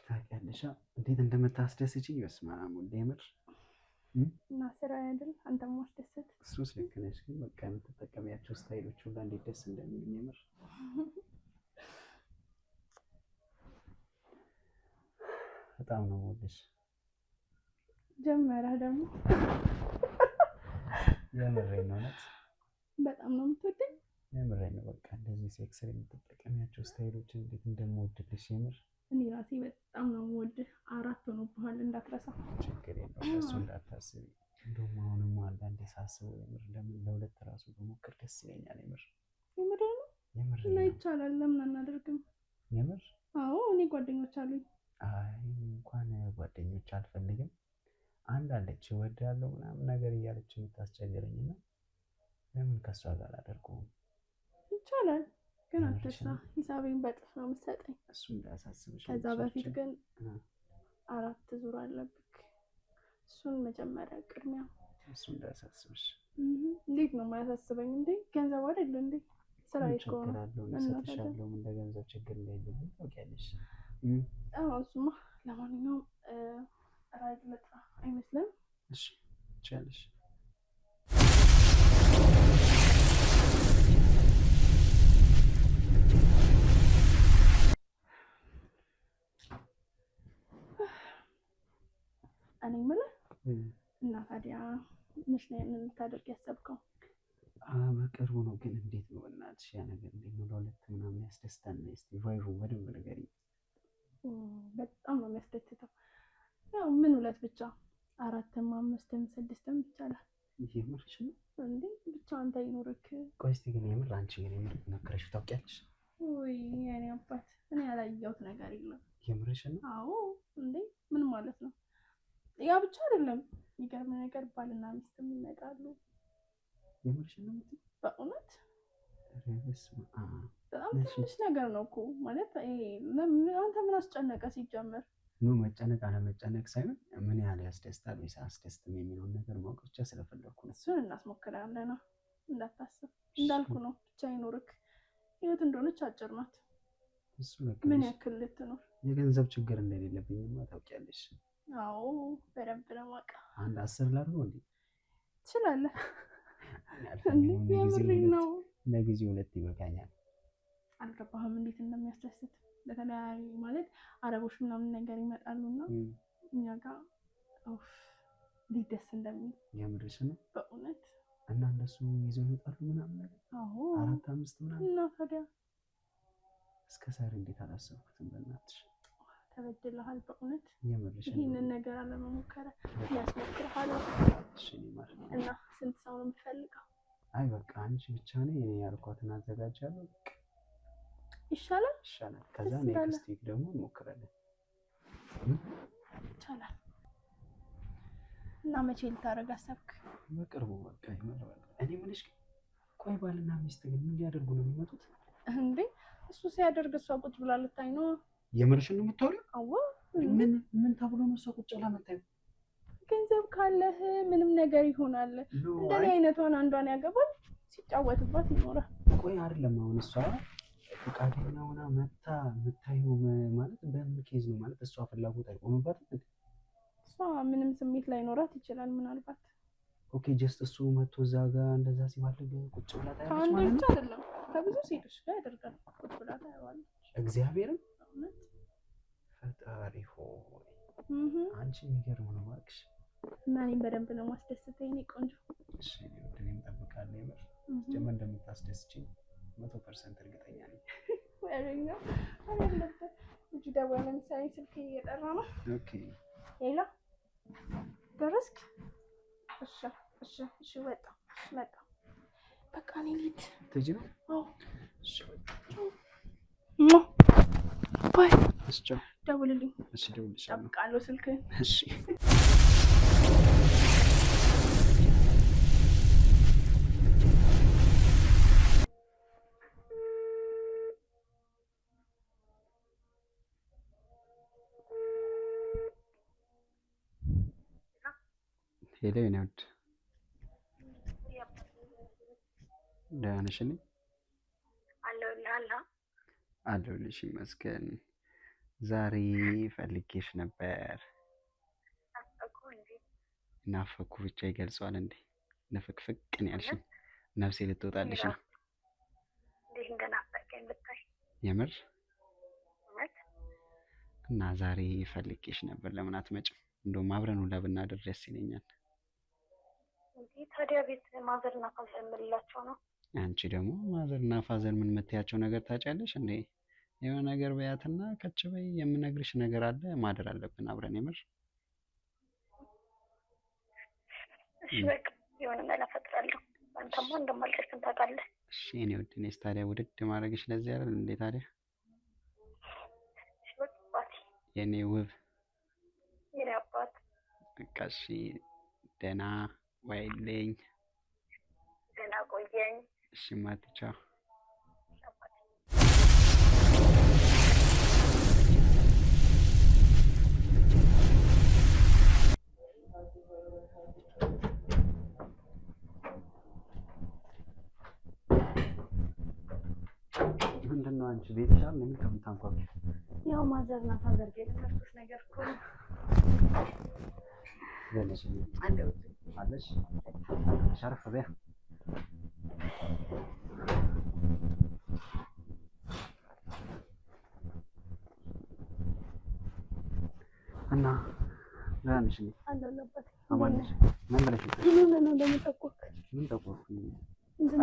ታውቂያለሽ እንዴት እንደምታስደስችኝ? በስመ አብ ወልድ የምር እና ስራ አይደል አንተም ማስደሰት። እሱስ ልክ ነሽ፣ ግን በቃ የምትጠቀሚያቸው ስታይሎች ሁላ እንዴት ደስ እንደሚሉኝ የምር። በጣም ነው የምወድሽ። ጀመረህ ደግሞ። የምሬን ነው እውነት በጣም ነው የምትወደኝ። የምሬን ነው። በቃ እንደዚህ ሴክስ የምትጠቀሚያቸው ስታይሎችን እንዴት እንደምወድልሽ የምር። እኔ ራሴ በጣም ነው የምወድህ። 4 ሆኖብሃል እንዳትረሳ። ችግር የለውም እሱ እንዳታስቢ። እንደውም አሁንም አንዳንዴ ሳስበው የምር ለምን ለሁለት ራሱ በሞክር ደስ ይለኛል የምር። የምር ነው የምር እና ይቻላል። ለምን አናደርግም? የምር አዎ እኔ ጓደኞች አሉኝ። አይ እንኳን ጓደኞች አልፈልግም። አንድ አለች እወዳለሁ ምናምን ነገር እያለች የምታስቸግረኝ እና ለምን ከሷ ጋር አላደርገውም? ይቻላል ግን አትርሳ፣ ሂሳቤን በጥፍ ነው የምትሰጠኝ። እሱ እንዳያሳስብሽ። ከዛ በፊት ግን 4 ዙር አለብክ። እሱን መጀመሪያ ቅድሚያ። እሱ እንዳያሳስብሽ። እንዴት ነው የማያሳስበኝ? እንዴ ገንዘብ አይደል እንዴ? ስራ ይቆም እሰጥሻለሁ። እንደ ገንዘብ ችግር እንዳይልብኝ ታውቂያለሽ። እሱማ ለማንኛውም ራይድ ልጥራ አይመስልም? እሺ ትችያለሽ። እኔ የምልህ እና ታዲያ መች ነው ያንን ልታደርግ ያሰብከው? በቅርቡ ነው። ግን እንዴት ነው በእናትሽ ያ ነገር እንዴት ነው ለሁለት ምናምን ያስደስታል? እስኪ ቫይቡ በደንብ ንገሪኝ። በጣም ነው የሚያስደስተው። ያው ምን 2 ብቻ 4ም 5ም 6ም ይቻላል። የምርሽ ነው እንዴ? ብቻ አንተ ይኖርክ። ቆይ እስኪ ግን የምር አንቺ ግን የምር ነክረሽ ታውቂያለሽ? ወይ የኔ አባት እኔ ያላየሁት ነገር የለም። የምርሽ ነው? አዎ እንዴ ምን ማለት ነው? ያ ብቻ አይደለም፣ የሚገርም ነገር ባልና ሚስትም ይመጣሉ። የምርሽ ነው? በእውነት በጣም ትንሽ ነገር ነው እኮ ማለት። አንተ ምን አስጨነቀ ሲጀመር? መጨነቅ አለመጨነቅ ሳይሆን ምን ያህል ያስደስታል ወይስ አያስደስትም የሚለውን ነገር ማወቅ ብቻ ስለፈለኩ ነው። እሱን እናስሞክራለን። እንዳታስብ፣ እንዳልኩ ነው። ብቻ ይኖርክ። ህይወት እንደሆነች አጭር ናት። ምን ያክል ልትኖር? የገንዘብ ችግር እንደሌለብኝማ ታውቂያለሽ። አዎ በደንብ ነው የማውቅ። አንድ 10 ላድርገው እንዴ? ትችላለህ። የምሬን ነው። ለጊዜው 2 ይበቃኛል። አልገባህም እንዴት እንደሚያስደስት? በተለያዩ ማለት አረቦች ምናምን ነገር ይመጣሉና እኛ ጋር እንዴት ደስ እንደሚል። የምርሽ ነው? በእውነት እና እነሱ ይዘው ይመጣሉ ምናምን ነገር 4-5 ምናምን እና ታዲያ እስከ ዛሬ እንዴት አላሰብኩትም? በእናትሽ ተበድለሃል በእውነት የምርሽ ይህንን ነገር አለመሞከረ ያስሞክርሃል። እሺ ማለት ነው። እና ስንት ሰው ነው የምትፈልገው? አይ በቃ አንቺ ብቻ ነኝ እኔ ያልኳትን አዘጋጃለሁ። ይሻላል። ከዛ ኔክስት ዊክ ደግሞ እንሞክራለን። ይቻላል። እና መቼ ልታደርግ አሰብክ? በቅርቡ በቃ ይመረዋል። እኔ የምልሽ ቆይ ባልና ሚስት ግን ምን ሊያደርጉ ነው የሚመጡት እንዴ? እሱ ሲያደርግ እሷ ቁጭ ብላ ልታይ ነው። የምርሽን ነው የምታወሪው? አዎ። ምን ተብሎ ነው እሷ ቁጭ ብላ የምታየው? ገንዘብ ካለህ ምንም ነገር ይሆናል። እንደኔ አይነቷን አንዷን ያገባል፣ ሲጫወትባት ይኖራል። ቆይ አይደለም አሁን እሷ ፈቃደኛ ሆና መታ የምታየው ማለት በምን ኬዝ ነው ማለት እሷ ፍላጎት አይቆምባትም? እሷ ምንም ስሜት ላይኖራት ይችላል ምናልባት። ኦኬ ጀስት እሱ መቶ እዛ ጋር እንደዛ ሲባልግ ቁጭ ብላ ታያለች ማለት ነው? ከአንድ ብቻ አይደለም ከብዙ ሴቶች ጋር ያደርጋል። ቁጭ ብላ ታያዋለች። እግዚአብሔርን ፈጣሪ ሆይ አንቺ የሚገርም ነው እባክሽ። እና እኔም በደንብ ነው ማስደስተኝ እኔ ቆንጆ። እሺ እኔም እጠብቃለሁ። የምር ጀመር እንደምታስደስችኝ 100% እርግጠኛ ነኝ። ወሬኛ አለበት እጁ ደውሎ ለምሳሌ ስልክ እየጠራ ነው። ኦኬ ሌላ ደረስክ? እሺ ወጣ መጣ። በቃ እኔ ልሂድ። ትሄጂ ነው? አዎ። እሺ ባይ። እሺ ቻው። ደውልልኝ። እሺ ደውልልሻለሁ። እጠብቃለሁ ስልክህን። እሺ ሄሎ የኔ ውድ ደህና ነሽ? አለሁልሽ ይመስገን። ዛሬ ፈልጌሽ ነበር። ናፈኩ ብቻ ይገልጸዋል እንዴ? ንፍቅፍቅ ነው ያልሽኝ። ነፍሴ ልትወጣልሽ ነው። የምር እና ዛሬ ፈልጌሽ ነበር። ለምን አትመጭም? እንደውም አብረን ሁላ ብናድር ደስ ይለኛል። ታዲያ ቤት ማዘርና ፋዘር የምንላቸው ነው። አንቺ ደግሞ ማዘርና ፋዘር ምን የምትያቸው ነገር ታውቂያለሽ እንዴ? የሆነ ነገር በያትና ከች በይ። የምነግርሽ ነገር አለ፣ ማደር አለብን አብረን። የምር እሺ በቃ የሆነ መላ እፈጥራለሁ። አንተማ እንደማልደርስም ታውቃለህ። እሺ እኔ ውድ ነሽ። ታዲያ ውድድ ማድረግሽ ለዚህ አይደል እንዴ? ታዲያ እሺ በቃ አባቴ፣ የኔ ውብ፣ የኔ አባት። በቃ እሺ ደህና ዋይልኝ። ደህና ቆየኝ። እሺ ማትቻ ምንድነው አንቺ ቤት ይሻል ምን ከምታንኳኩ? ያው ማዘርና ፋዘር ጋር የተፈጠሩት ነገር እኮ ነው። ዘለሽ አለሽ ሸርፍ በያ እና ደህና ነሽ? አለሁልህ። አማንሽ ምን ብለሽ ነው? ምን እንደምጠቆክ? ምን ጠቆርኩ?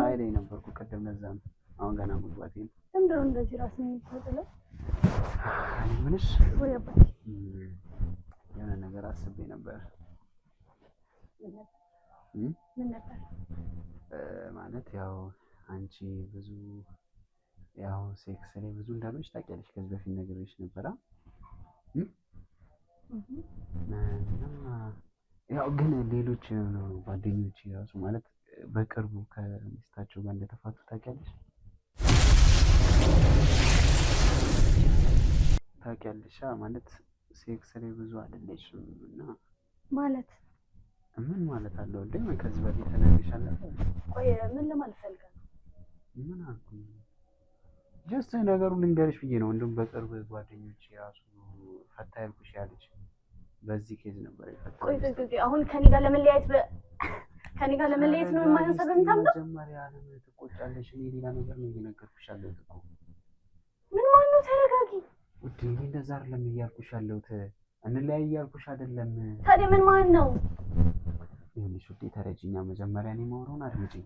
አይ ላይ ነበርኩ ቀደም። ለዛ ነው አሁን ገና መግባቴ ነው። እንደው እንደዚህ ራስን የምትወጥለው ምንሽ ወይ አባቴ? የሆነ ነገር አስቤ ነበር። ምን ነበር? ማለት ያው አንቺ ብዙ ያው ሴክስ ላይ ብዙ እንዳለሽ ታውቂያለሽ። ከዚህ በፊት ነገርሽ ነበራ። ያው ግን ሌሎች ጓደኞች ራሱ ማለት በቅርቡ ከሚስታቸው ጋር እንደተፋቱ ታውቂያለሽ? ታውቂያለሽ ማለት ሴክስ ላይ ብዙ አይደለሽም እና ማለት ምን ማለት አለው እንዴ? ከዚህ በፊት ተናግሬሻለሁ። ቆይ ምን ለማለት ፈልገህ ነው? ምን አልኩኝ? ጀስት ነገሩን ልንገርሽ ብዬ ነው። እንደውም በቅርብ ጓደኞች ራሱ ፈታ ያልኩሽ ያለች በዚህ ኬዝ ነበር የፈታ። ቆይ አሁን ከኔ ጋር ለመለያየት ነው የማይሆን የምታምነው? መጀመሪያ ለምን ትቆጫለሽ? እኔ ሌላ ነገር ነው እየነገርኩሽ ያለሁት እኮ። ምን ማነው? ተረጋጊ ውዴ፣ እኔ እንደዛ አይደለም እያልኩሽ ያለሁት። እንለያይ እያልኩሽ አይደለም። ታዲያ ምን ማን ነው? ይኸውልሽ ውዴ ተረጂኛ መጀመሪያ እኔ የማወራውን አድምጪኝ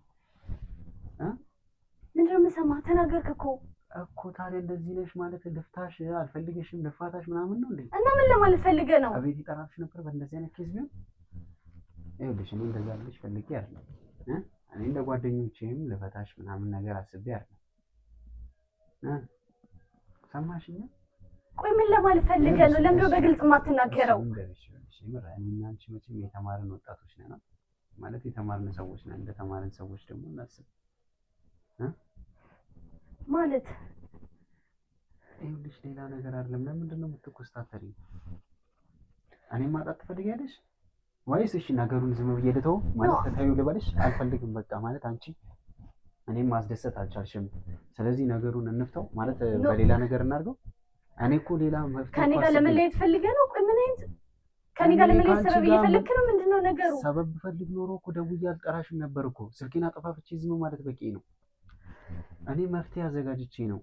ምንድን ነው የምሰማህ? ተናገርክ እኮ ታዲያ እንደዚህ ነሽ ማለት ልፍታሽ አልፈልግሽም ልፋታሽ ምናምን ነው እንዴ? እና ምን ለማለት ፈልገህ ነው? አቤት ይጠራልሽ ነበር በእንደዚህ አይነት ኬዝ ቢሆን። ይኸውልሽ እኔ እንደዛ ልሽ ፈልጌ አይደለም እኔ እንደ ጓደኞቼም ልፈታሽ ምናምን ነገር አስቤ አይደለም። ሰማሽኝ? ቆይ ምን ለማለት ፈልገህ ነው? ለምን በግልጽ የማትናገረው? እኔና አንቺ መቼም የተማርን ወጣቶች ነን ማለት የተማርን ሰዎች ነን። እንደ ተማርን ሰዎች ደግሞ እናስብ ማለት ይኸውልሽ ሌላ ነገር አይደለም። ለምንድን ነው የምትኮስታተሪው? እኔም ማጣት ትፈልጊያለሽ ወይስ እሺ ነገሩን ዝም ብዬ ልተው ማለት ተታዩ ልበልሽ? አልፈልግም በቃ ማለት አንቺ እኔም ማስደሰት አልቻልሽም። ስለዚህ ነገሩን እንፍተው ማለት በሌላ ነገር እናድርገው። እኔ እኮ ሌላ መፍትሄ ከኔ ጋር ለመለየት ፈልገህ ነው? ቆይ ምን አይነት ከኔ ጋር ለመለየት ሰበብ እየፈለግህ ነው? ምንድነው ነገሩ? ሰበብ ብፈልግ ኖሮ እኮ ደውዬ አልጠራሽም ነበር እኮ። ስልኬን አጠፋፍቼ ዝም ማለት በቂ ነው። እኔ መፍትሄ አዘጋጅቼ ነው።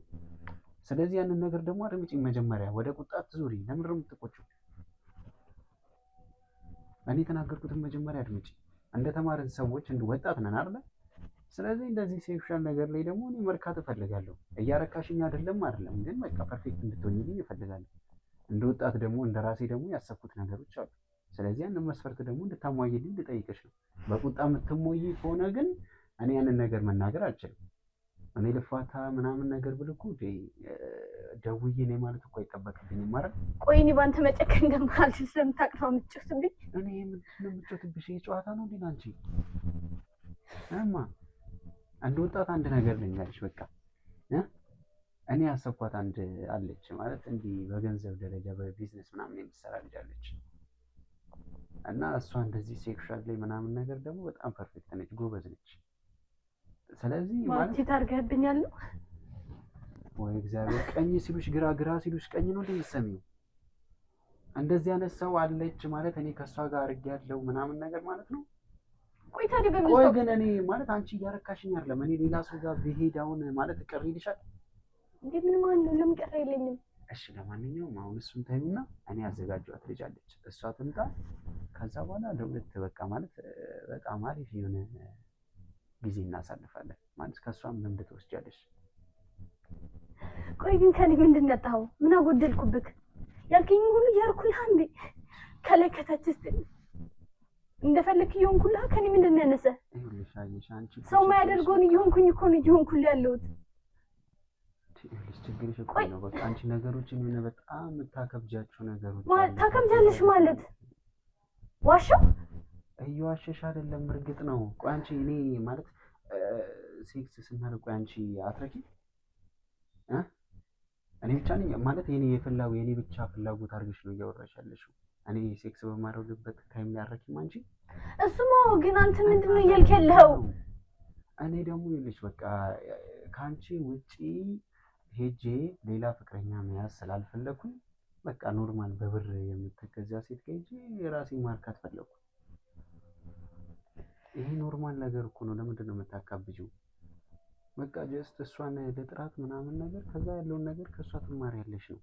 ስለዚህ ያንን ነገር ደግሞ አድምጪኝ መጀመሪያ። ወደ ቁጣት ዙሪ። ለምን ነው የምትቆጪው? እኔ የተናገርኩትን መጀመሪያ አድምጪ። እንደ ተማርን ሰዎች እንደ ወጣት ነን አይደል? ስለዚህ እንደዚህ ሴክሹዋል ነገር ላይ ደግሞ እኔ መርካት እፈልጋለሁ። እያረካሽኝ አይደለም ግን በቃ ፐርፌክት እንድትሆኝልኝ እፈልጋለሁ። እንደ ወጣት ደግሞ እንደ ራሴ ደግሞ ያሰብኩት ነገሮች አሉ። ስለዚህ ያንን መስፈርት ደግሞ እንድታሟይልኝ ልጠይቅሽ ነው። በቁጣ የምትሞይ ከሆነ ግን እኔ ያንን ነገር መናገር አልችልም። እኔ ልፋታ ምናምን ነገር ብል እኮ ደውዬ እኔ ማለት እኮ አይጠበቅብኝም ማለት። ቆይ እኔ ባንተ መጨከን እንደማልችል ስለምታውቅ ነው የምትጮትብኝ? እኔ ምንድን ነው የምትጮትብሽ? የጨዋታ ነው እንዴ አንቺ? አንድ ወጣት አንድ ነገር ልንገርሽ በቃ እኔ ያሰብኳት አንድ አለች ማለት እንዲህ በገንዘብ ደረጃ በቢዝነስ ምናምን የምትሰራ ልጅ አለች እና እሷ እንደዚህ ሴክሹዋል ላይ ምናምን ነገር ደግሞ በጣም ፐርፌክት ነች፣ ጎበዝ ነች። ስለዚህ ማለት ታርገህብኛል ነው ወይ እግዚአብሔር። ቀኝ ሲሉሽ ግራ፣ ግራ ሲሉሽ ቀኝ ነው እንደሚሰሚው። እንደዚህ አይነት ሰው አለች ማለት እኔ ከሷ ጋር አድርጌያለሁ ምናምን ነገር ማለት ነው። ቆይ ታዲያ በምን ቆይ ግን እኔ ማለት አንቺ እያረካሽኝ አይደለም። እኔ ሌላ ሰው ጋር ብሄድ አሁን ማለት ቅር ይልሻል እንዴ? ምን ማለት ነው? ለምን ቅር አይለኝም? እሺ ለማንኛውም አሁን እሱን ታዩና እኔ አዘጋጇት ልጅ አለች፣ እሷ ትምጣ። ከዛ በኋላ ለሁለት በቃ ማለት በጣም አሪፍ የሆነ ጊዜ እናሳልፋለን ማለት ከሷም ልምድ ትወስጃለሽ። ቆይ ግን ከኔ ምንድን ነጣው? ምን አጎደልኩብክ? ያልከኝ ሁሉ ያርኩልህ እንዴ? ከላይ ከታች እንደፈለክ እየሆንኩልህ ከኔ ምንድን ያነሰ? ይኸውልሽ አየሽ አንቺ ሰው ማያደርገውን እየሆንኩኝ እኮ ነው እየሆንኩልህ ያለሁት። ይኸውልሽ ችግርሽ እኮ ነው በቃ አንቺ ነገሮችን የሆነ በጣም የምታከብጃቸው ነገሮች ታከብጃለሽ ማለት ዋሻው እየዋሸሽ አይደለም፣ እርግጥ ነው። ቆይ አንቺ እኔ ማለት ሴክስ ስናደርግ ቆይ አንቺ አትረኪ እኔ ብቻ ነኝ ማለት የኔ ብቻ ፍላጎት አድርገሽ ነው እያወራሽ ያለሽው። እኔ ሴክስ በማድረግበት ታይም ላይ አትረኪም አንቺ? እሱማ ግን አንተ ምንድነው እያልክ ያለኸው? እኔ ደግሞ ይኸውልሽ በቃ ከአንቺ ውጪ ሄጄ ሌላ ፍቅረኛ መያዝ ስላልፈለኩኝ በቃ ኖርማል በብር የምትገዛ ሴት ከሄጄ የራሴን ማርካት ፈለኩ። ይሄ ኖርማል ነገር እኮ ነው። ለምንድን ነው የምታካብጂው? በቃ ጀስት እሷን ለጥራት ምናምን ነገር ከዛ ያለውን ነገር ከእሷ ትማሪያለሽ ነው።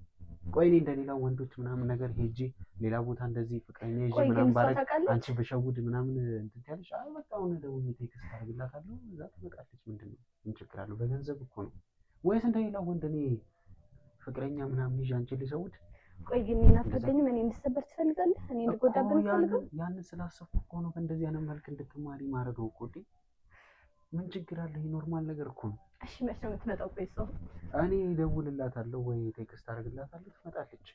ቆይ እኔ እንደሌላ ወንዶች ምናምን ነገር ሄጄ ሌላ ቦታ እንደዚህ ፍቅረኛ ይዤ ምናምን ባረግ አንቺ በሸውድ ምናምን እንትን ያለሽ? አይ በቃ አሁን ደውዬ ቴክስት አድርግላታለሁ እዛ ትመጣለች። ምንድን ነው ምን ችግር አለው? በገንዘብ እኮ ነው። ወይስ እንደሌላ ወንድ እኔ ፍቅረኛ ምናምን ይዤ አንቺ ልሸውድ? ቆይ ግን እኔን አትወደኝም? እኔ እንድሰበር ትፈልጋለህ? እኔ እንድጎዳብን ትፈልጋለህ? ያንን ስላሰብኩ እኮ ነው በእንደዚህ አይነት መልክ እንድትማሪ ማድረገው እኮ። ምን ችግር አለ? ይሄ ኖርማል ነገር እኮ ነው። እሺ መቼ ነው የምትመጣው? ቆይ ሰው እኔ እደውልላታለሁ ወይ ቴክስት አደርግላታለሁ፣ ትመጣለች።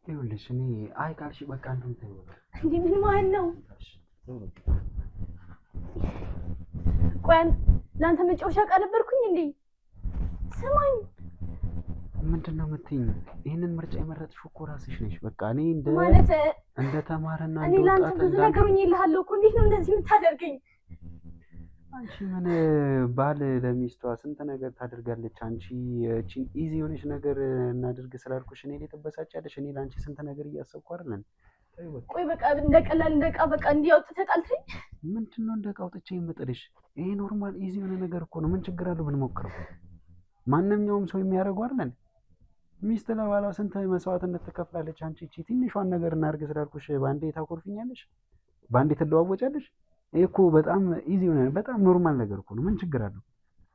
ይኸውልሽ እኔ አይ ካልሽ በቃ እንደውም ተይው በቃ። እንዴ ምን ማለት ነው? ቆይ ለአንተ መጫወቻ ዕቃ ነበርኩኝ እንዴ? ስማኝ፣ ምንድን ነው የምትይኝ? ይህንን ምርጫ የመረጥሽው እኮ ራስሽ ነሽ። በቃ እኔ እንደ ተማረና እኔ ለአንተ ብዙ ነገሩኝ ይልሃለሁ እኮ። እንዴት ነው እንደዚህ የምታደርገኝ? አንቺ ምን ባል ለሚስቷ ስንት ነገር ታደርጋለች። አንቺ እቺን ኢዚ የሆነች ነገር እናድርግ ስላልኩሽ እኔ ላይ ትበሳጫለሽ። እኔ ለአንቺ ስንት ነገር እያሰብኩ አይደለም። ቆይ በቃ እንደቀላል እንደቃ በቃ እንዲያውጥ ተጣልተኝ። ምንድን ነው እንደቃ አውጥቼ የምጥልሽ? ይሄ ኖርማል ኢዚ የሆነ ነገር እኮ ነው። ምን ችግር አለው ብንሞክረው? ማንኛውም ሰው የሚያደርገው አይደል? ሚስት ለባሏ ስንት መስዋዕትነት ትከፍላለች። አንቺ እቺ ትንሿን ነገር እናድርግ ስላልኩሽ በአንዴ ታኮርፊኛለሽ፣ በአንዴ ትለዋወጫለሽ። ይሄ እኮ በጣም ኢዚ ሆነ፣ በጣም ኖርማል ነገር እኮ ነው። ምን ችግር አለው?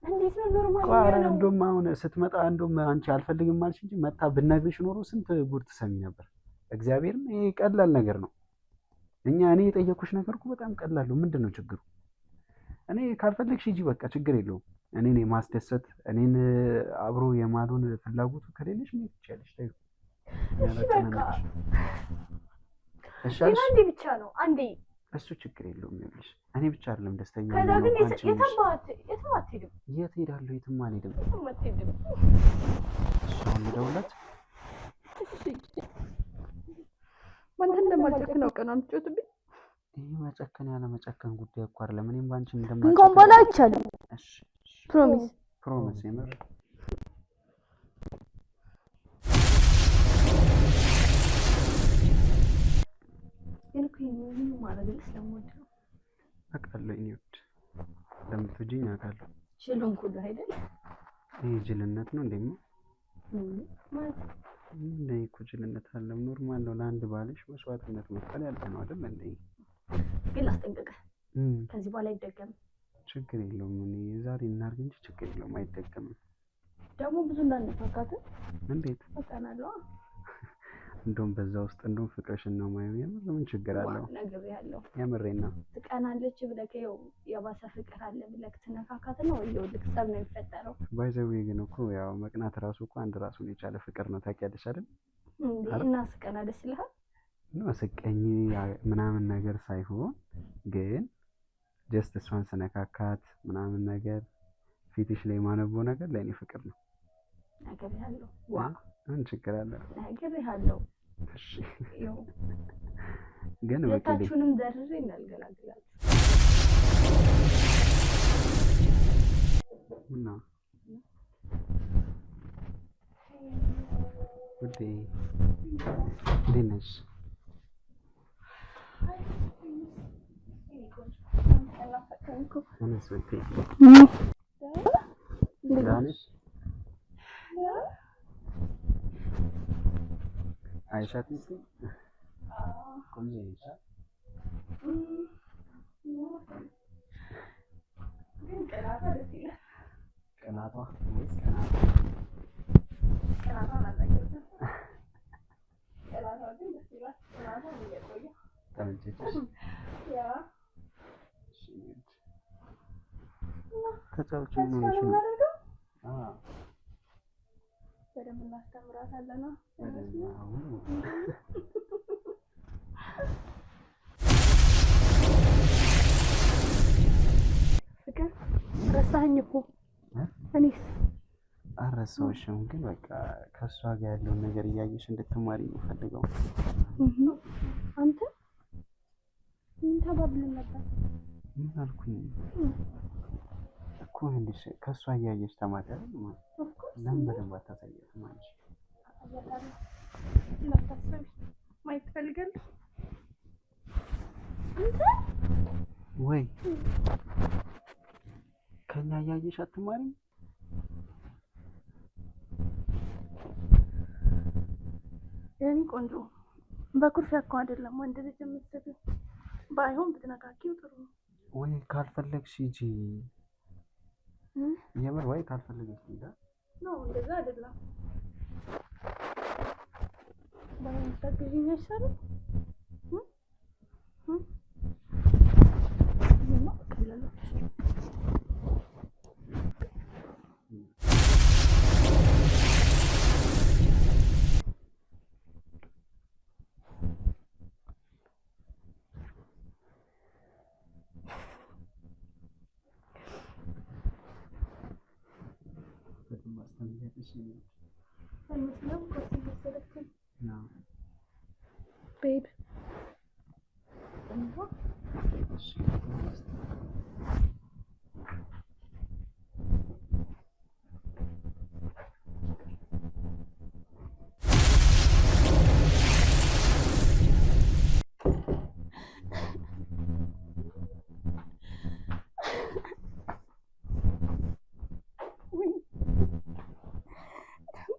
እንዴት ነው ኖርማል ቋራ ነው? እንደውም አሁን ስትመጣ እንደውም አንቺ አልፈልግም አልሽ እንጂ መታ ብነግርሽ ኖሮ ስንት ጉድ ትሰሚ ነበር። እግዚአብሔርን ይሄ ቀላል ነገር ነው። እኔ የጠየኩሽ ነገር እኮ በጣም ቀላል ነው። ምንድን ነው ችግሩ? እኔ ካልፈለግሽ ሂጂ በቃ ችግር የለውም። እኔን የማስደሰት እኔን አብሮ የማሉን ፍላጎቱ ከሌለሽ ምን ትችያለሽ? ታዩ እሺ አንዴ ብቻ ነው አንዴ። እሱ ችግር የለውም። ይኸውልሽ እኔ ብቻ አይደለም ደስተኛ ከዛ ነኝ። ግን የትም አትሄድም። የት ሄዳለሁ? የትም አልሄድም። የትም አትሄድም። እሺ አሁን ልደውልለት። ማንተ እንደማልጨክን አውቀህ ነው የምትጮትብኝ? ይሄ መጨከን ያለ መጨከን ጉዳይ እኮ አይደለም። እኔም ባንቺ እንኳን እንደማልጨከን ባላ አይቻልም። እሺ ፕሮሚስ ፕሮሚስ የምር ግን እኮ ይሄን ማድረግ ስለምወድ ነው። አውቃለሁ። እኔ ውድ እንደምትወጂኝ አውቃለሁ። ችሎን ኩሉ አይደል? ይሄ ጅልነት ነው እንደማ ማለት እንደ እኮ ጅልነት አለም ኖርማል ነው። ለአንድ ባልሽ መስዋዕትነት መክፈል ያልተ ነው አይደል? እንዴ ግን ላስጠንቅቅህ፣ ከዚህ በኋላ አይደገምም። ችግር የለውም። እኔ ዛሬ እናድርግ እንጂ ችግር የለውም፣ አይደገምም። ደግሞ ብዙ እንዳንፋካት እንዴት አውቃናለሁ። እንደውም በዛ ውስጥ እንደውም ፍቅርሽን ነው ማየው። የምር ምን ችግር አለው? ነግሬሃለሁ። የምሬን ነው። ትቀናለች ብለህ ይኸው የባሰ ፍቅር አለ ብለህ ትነካካት ነው ወይ ልክ ጸብ ነው የሚፈጠረው። ባይዘዌ ግን እኮ ያው መቅናት ራሱ እኮ አንድ ራሱን የቻለ ፍቅር ነው። ታውቂያለሽ አይደል? እና ስቀና ደስ ይልሃል? ነው ስቀኝ ምናምን ነገር ሳይሆን ግን ጀስት እሷን ስነካካት ምናምን ነገር ፊትሽ ላይ ማነበው ነገር ለእኔ ፍቅር ነው። ነግሬሃለሁ። ዋ ምን ችግር አለ? ነግሬሃለሁ። እሺ ይኸው ግን ሁለታችሁንም ደርሬ እናልገላግላችሁ። እና ውዴ እንዴት ነሽ? እኔስ ውዴ ደህና ነሽ? አይሻት ሚስት ቆንጆ ነሽ? ግን ቀናቷ ደስ ይላል። ቀናቷ ወይስ ቀናቷ? ቀናቷ አላየሁትም። ቀናቷ ግን ደስ ይላል። ቀናቷ እየቆየ ተመቸችሽ? ያ ተጫውቹ ነው ነሽ? አዎ በደንብ እናስተምራታለን። ፍቅር ረሳኸኝ እኮ። እኔስ አልረሳሁሽም፣ ግን በቃ ከእሷ ጋር ያለውን ነገር እያየሽ እንድትማሪ ነው ፈልገው። አንተ ምን ተባብለን ነበር? ምን አልኩኝ እኮ እንዴሽ ከእሷ እያየሽ ተማሪ አይደል? ለምን በደንብ አታሳያትም አንቺ? እንዳታስቢ ማየት ትፈልጋለሽ አንተ? ወይ ከኛ እያየሽ አትማሪም? የኔ ቆንጆ በኩርፊያ እኮ አይደለም ወንድ ልጅ የምትሰቢው። ባይሆን ብትነካኪው ጥሩ ነው። ወይ ካልፈለግሽ ሂጂ። የምር ወይ ካልፈለግሽ ሂጂ። ነው እንደዛ አይደለም። ባይሆን ታግዢኝ አይሻልም? Babe.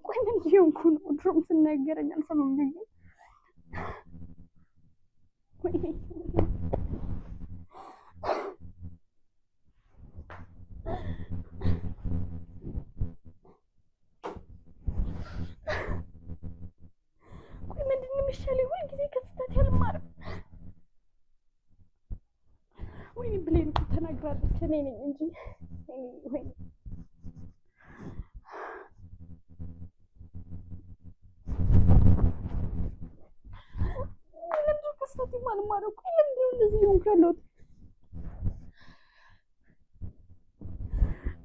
ቆይ ምን እየሆንኩ ነው? ድሮም ስናገረኝ አልሰማም ብዬ ወይኔ ምንድን ነው የሚሻለኝ? ሁል ጊዜ ከስህተት ያልማርም። ወይኔ ብሌን እኮ ተናግራለች። እኔ ነኝ እንጂ ወይኔ ለምንድን ከስህተት የማልማረው? ቆይ ለምንድን ነው እንደዚህ የሆንኩ ያለሁት?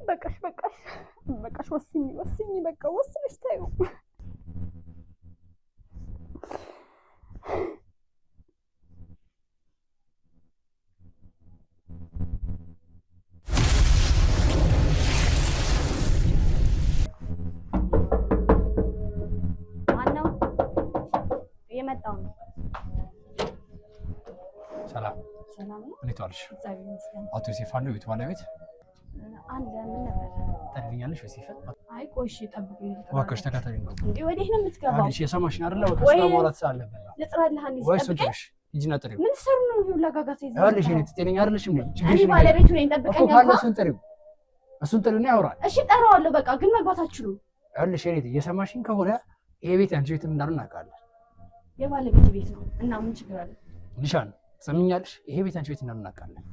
በቃሽ በቃሽ በቃሽ። ወስኝ በቃ ወስነሽ ታዩ። ማነው የመጣው? ነው ሰላም ሰላም ነው። እንዴት ዋልሽ? እግዚአብሔር ይመስገን። አቶ ዮሴፍ አለ ቤት ባለቤት አለ። ምን ነበር? ታድኛለሽ? ዮሴፍ አይ ቆይ እሺ፣ ጠብቁኝ። እባክሽ ተከታተይኝ። እንዴ ወዴት ነው የምትገባው? አንቺ የሰማሽኝ አይደለ? በቃ ስለ ማውራት አለብን። ልጥራልህ አንዴ። ወይስ ወጥሽ ሂጂና ጥሪው። ምን ሰሩ ነው ይሁላ ጋጋታ ይዘህ? ይኸውልሽ እኔ ጤነኛ አይደለሽም እንዴ? እኔ ባለቤቱ ነኝ። እኮ ጠብቀኝ ካለ አልኳ። እሱን ጥሪውና ያወራል። እሺ ጠራዋለሁ። በቃ ግን መግባት አትችሉም። ይኸውልሽ እኔ እየሰማሽኝ ከሆነ ይሄ ቤት አንቺ ቤትም እንዳልሆነ እናውቃለን። የባለቤት ቤት ነው እና ምን ችግር አለ? ሊሻን ሰምኛለሽ? ይሄ ቤት አንቺ ቤት እንዳልሆነ እናውቃለን።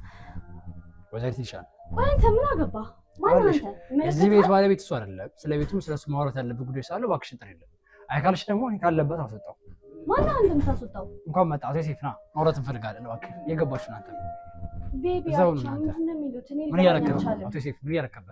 ወይዘሪት ሊሻን ቆይ አንተ ምን አገባ? ማን አንተ? እዚህ ቤት ባለቤት እሱ አይደለም። ስለ ቤቱም ስለሱ ማውራት ያለበት ጉዳይ ስላለ እባክሽን ጥሪልን። አይካልሽ ደግሞ እኔ ካለበት አስወጣው። ማን አንተ የምታስወጣው? እንኳን መጣ አቶ ዮሴፍ ና ማውራት እንፈልጋለን። እባክህ የገባሽ እናንተ ቤቢ እዛው አቻ ነው እናንተ። ምንድን ነው የሚሉት? እኔ ምን እያረከበ አልቻለም። አቶ ዮሴፍ ምን እያረከበ